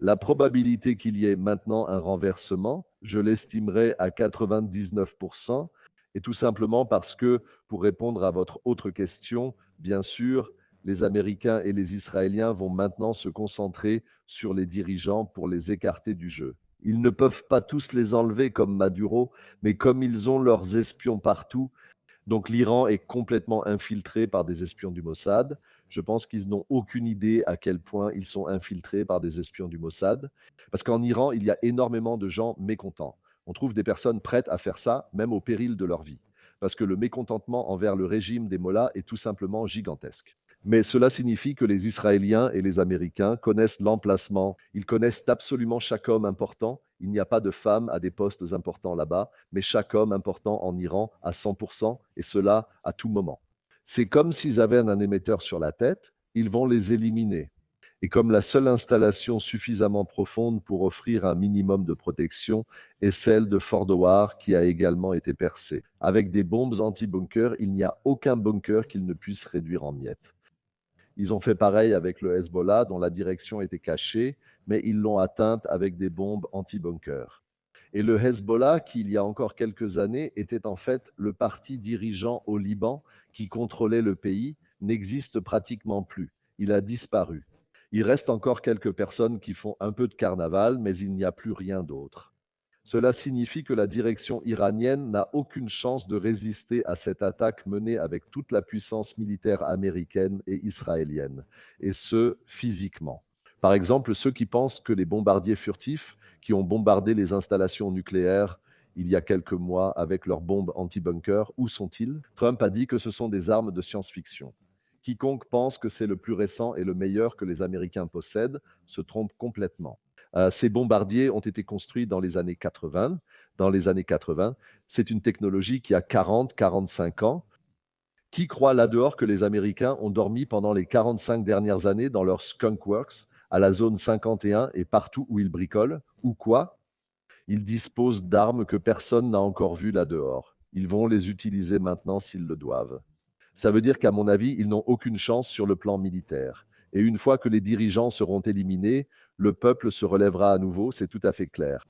La probabilité qu'il y ait maintenant un renversement, je l'estimerai à 99%, et tout simplement parce que, pour répondre à votre autre question, bien sûr, les Américains et les Israéliens vont maintenant se concentrer sur les dirigeants pour les écarter du jeu. Ils ne peuvent pas tous les enlever comme Maduro, mais comme ils ont leurs espions partout, donc l'Iran est complètement infiltré par des espions du Mossad. Je pense qu'ils n'ont aucune idée à quel point ils sont infiltrés par des espions du Mossad. Parce qu'en Iran, il y a énormément de gens mécontents. On trouve des personnes prêtes à faire ça, même au péril de leur vie. Parce que le mécontentement envers le régime des mollahs est tout simplement gigantesque. Mais cela signifie que les Israéliens et les Américains connaissent l'emplacement, ils connaissent absolument chaque homme important. Il n'y a pas de femmes à des postes importants là-bas, mais chaque homme important en Iran à 100%, et cela à tout moment. C'est comme s'ils avaient un émetteur sur la tête, ils vont les éliminer. Et comme la seule installation suffisamment profonde pour offrir un minimum de protection est celle de Fordoar, qui a également été percée. Avec des bombes anti-bunker, il n'y a aucun bunker qu'ils ne puissent réduire en miettes. Ils ont fait pareil avec le Hezbollah, dont la direction était cachée, mais ils l'ont atteinte avec des bombes anti-bunker. Et le Hezbollah, qui il y a encore quelques années était en fait le parti dirigeant au Liban qui contrôlait le pays, n'existe pratiquement plus. Il a disparu. Il reste encore quelques personnes qui font un peu de carnaval, mais il n'y a plus rien d'autre. Cela signifie que la direction iranienne n'a aucune chance de résister à cette attaque menée avec toute la puissance militaire américaine et israélienne, et ce, physiquement. Par exemple, ceux qui pensent que les bombardiers furtifs qui ont bombardé les installations nucléaires il y a quelques mois avec leurs bombes anti-bunker, où sont-ils? Trump a dit que ce sont des armes de science-fiction. Quiconque pense que c'est le plus récent et le meilleur que les Américains possèdent se trompe complètement. Ces bombardiers ont été construits dans les années 80. Dans les années 80, c'est une technologie qui a 40-45 ans. Qui croit là dehors que les Américains ont dormi pendant les 45 dernières années dans leur Skunk Works, à la zone 51 et partout où ils bricolent? Ou quoi? Ils disposent d'armes que personne n'a encore vues là dehors. Ils vont les utiliser maintenant s'ils le doivent. Ça veut dire qu'à mon avis, ils n'ont aucune chance sur le plan militaire. Et une fois que les dirigeants seront éliminés, le peuple se relèvera à nouveau, c'est tout à fait clair.